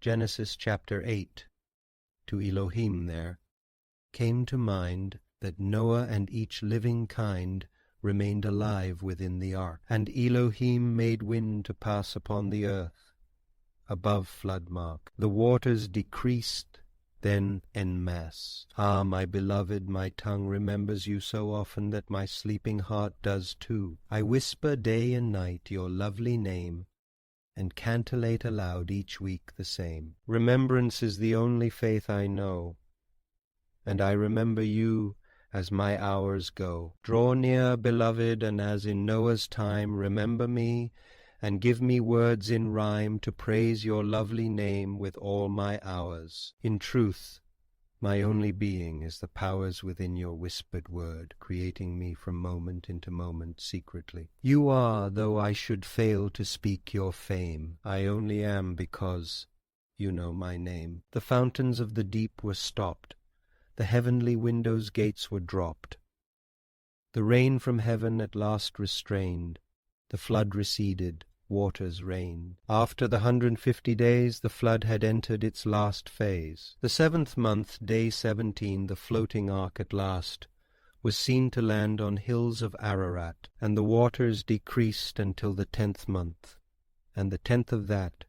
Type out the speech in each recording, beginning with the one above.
Genesis chapter 8, to Elohim there, came to mind that Noah and each living kind remained alive within the ark, and Elohim made wind to pass upon the earth, above flood mark. The waters decreased then en masse. Ah, my beloved, my tongue remembers you so often that my sleeping heart does too. I whisper day and night your lovely name, and cantillate aloud each week the same. Remembrance is the only faith I know, and I remember you as my hours go. Draw near, beloved, and as in Noah's time, remember me, and give me words in rhyme to praise your lovely name with all my hours. In truth, my only being is the powers within your whispered word, creating me from moment into moment secretly. You are, though I should fail to speak your fame, I only am because you know my name. The fountains of the deep were stopped, the heavenly windows' gates were dropped, the rain from heaven at last restrained, the flood receded, waters reigned. After the 150 days, the flood had entered its last phase. The 7th month, day 17, the floating ark at last was seen to land on hills of Ararat, and the waters decreased until the 10th month, and the 10th of that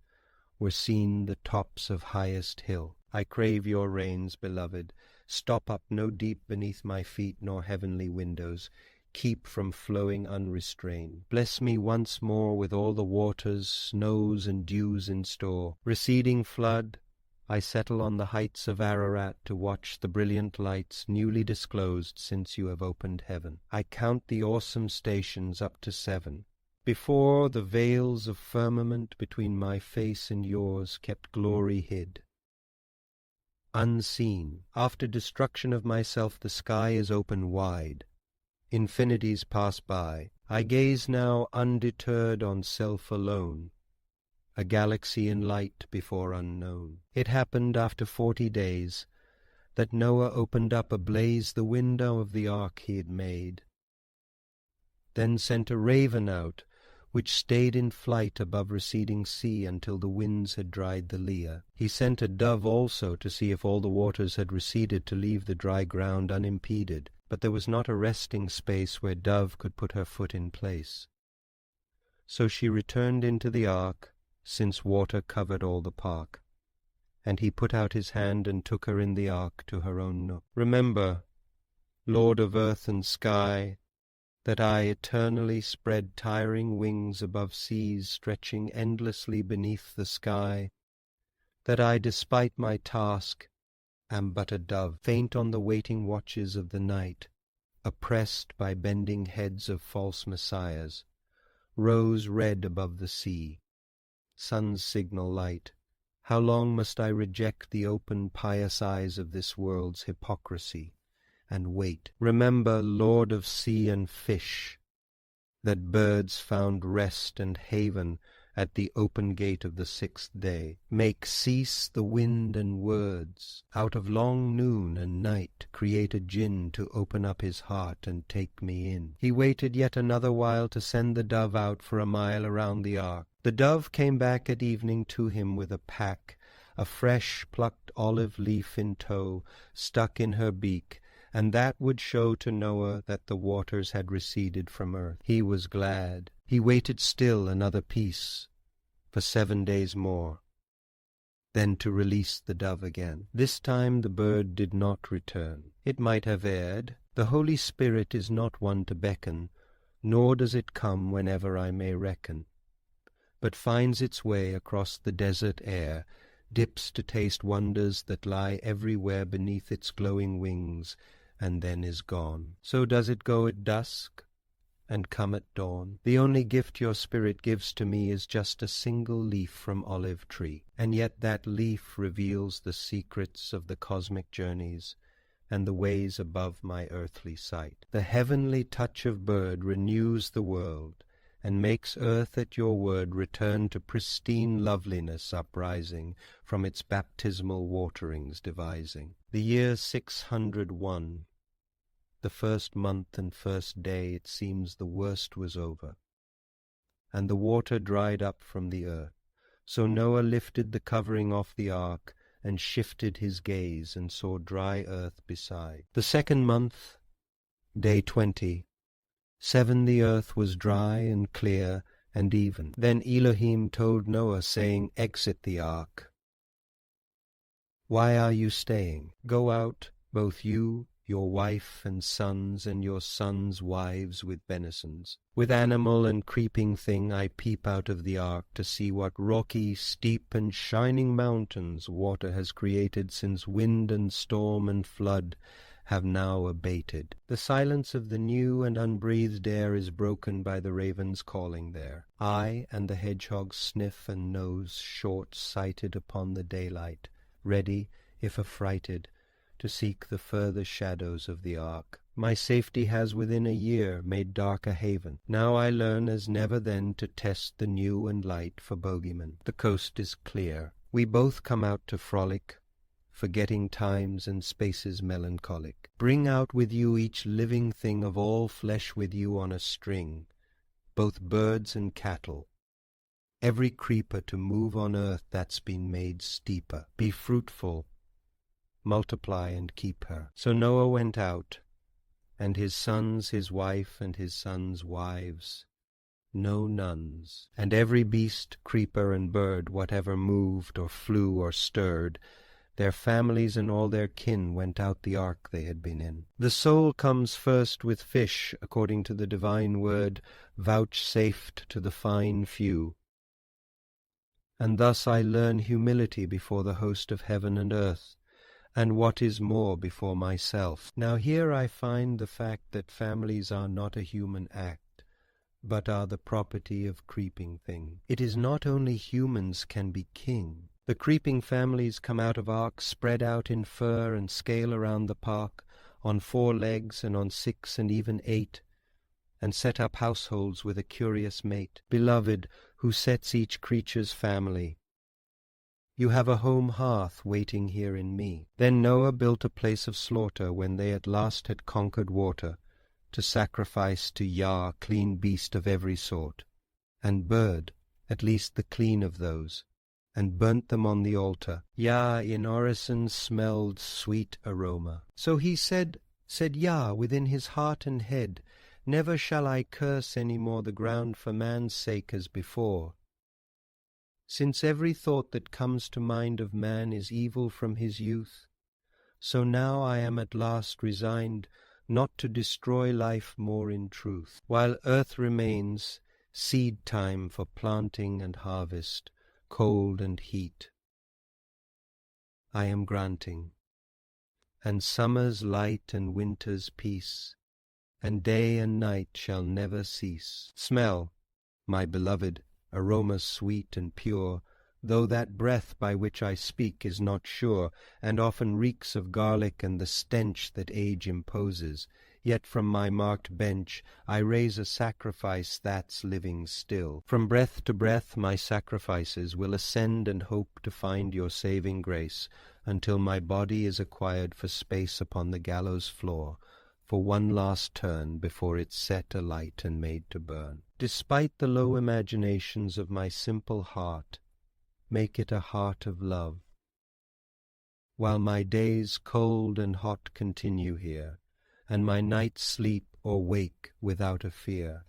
were seen the tops of highest hill. I crave your rains, beloved. Stop up no deep beneath my feet, nor heavenly windows. Keep from flowing unrestrained. Bless me once more with all the waters, snows, and dews in store. Receding flood, I settle on the heights of Ararat to watch the brilliant lights newly disclosed since you have opened heaven. I count the awesome stations up to 7. Before, the veils of firmament between my face and yours kept glory hid. Unseen, after destruction of myself, the sky is open wide. Infinities pass by. I gaze now undeterred on self alone, a galaxy in light before unknown. It happened after 40 days that Noah opened up ablaze the window of the ark he had made, then sent a raven out, which stayed in flight above receding sea until the winds had dried the Leah. He sent a dove also to see if all the waters had receded to leave the dry ground unimpeded. But there was not a resting space where dove could put her foot in place. So she returned into the ark, since water covered all the park. And he put out his hand and took her in the ark to her own nook. Remember, Lord of earth and sky, that I eternally spread tiring wings above seas stretching endlessly beneath the sky, that I, despite my task, am but a dove, faint on the waiting watches of the night, oppressed by bending heads of false messiahs, rose red above the sea, sun's signal light. How long must I reject the open, pious eyes of this world's hypocrisy, and wait? Remember, Lord of sea and fish, that birds found rest and haven at the open gate of the 6th day. Make cease the wind and words. Out of long noon and night create a jinn to open up his heart and take me in. He waited yet another while to send the dove out for a mile around the ark. The dove came back at evening to him with a pack, a fresh plucked olive leaf in tow, stuck in her beak, and that would show to Noah that the waters had receded from earth. He was glad. He waited still another piece, for 7 days more, then to release the dove again. This time the bird did not return. It might have erred. The Holy Spirit is not one to beckon, nor does it come whenever I may reckon, but finds its way across the desert air, dips to taste wonders that lie everywhere beneath its glowing wings, and then is gone. So does it go at dusk, and come at dawn. The only gift your spirit gives to me is just a single leaf from olive tree, and yet that leaf reveals the secrets of the cosmic journeys and the ways above my earthly sight. The heavenly touch of bird renews the world, and makes earth at your word return to pristine loveliness uprising from its baptismal waterings devising. The year 601, the 1st month and 1st day, it seems the worst was over, and the water dried up from the earth. So Noah lifted the covering off the ark, and shifted his gaze, and saw dry earth beside. The 2nd month, day 20. 7 the earth was dry and clear and even. Then Elohim told Noah, saying, Exit the ark. Why are you staying? Go out, both you, your wife and sons, and your sons' wives with benisons. With animal and creeping thing I peep out of the ark to see what rocky, steep, and shining mountains water has created since wind and storm and flood have now abated. The silence of the new and unbreathed air is broken by the ravens calling there. I and the hedgehogs sniff and nose short-sighted upon the daylight, ready, if affrighted, to seek the further shadows of the ark. My safety has within a year made dark a haven. Now I learn as never then to test the new and light for bogeymen. The coast is clear. We both come out to frolic, forgetting times and spaces melancholic. Bring out with you each living thing of all flesh with you on a string, both birds and cattle, every creeper to move on earth that's been made steeper. Be fruitful, multiply and keep her. So Noah went out, and his sons, his wife, and his sons' wives, no nuns, and every beast, creeper, and bird, whatever moved or flew or stirred, their families and all their kin went out the ark they had been in. The soul comes first with fish, according to the divine word vouchsafed to the fine few. And thus I learn humility before the host of heaven and earth, and what is more, before myself. Now here I find the fact that families are not a human act, but are the property of creeping thing. It is not only humans can be king. The creeping families come out of arks spread out in fur and scale around the park, on 4 legs and on 6 and even 8, and set up households with a curious mate. Beloved, who sets each creature's family, you have a home hearth waiting here in me. Then Noah built a place of slaughter when they at last had conquered water, to sacrifice to Yah clean beast of every sort, and bird, at least the clean of those, and burnt them on the altar. Yah in orison smelled sweet aroma. So he said Yah within his heart and head, Never shall I curse any more the ground for man's sake as before, since every thought that comes to mind of man is evil from his youth. So now I am at last resigned not to destroy life more in truth. While earth remains, seed time for planting and harvest, cold and heat, I am granting, and summer's light and winter's peace, and day and night shall never cease. Smell, my beloved, aromas sweet and pure, though that breath by which I speak is not sure, and often reeks of garlic and the stench that age imposes, yet from my marked bench I raise a sacrifice that's living still. From breath to breath my sacrifices will ascend and hope to find your saving grace, until my body is acquired for space upon the gallows floor, for one last turn before it's set alight and made to burn. Despite the low imaginations of my simple heart, make it a heart of love, while my days cold and hot continue here, and my nights sleep or wake without a fear.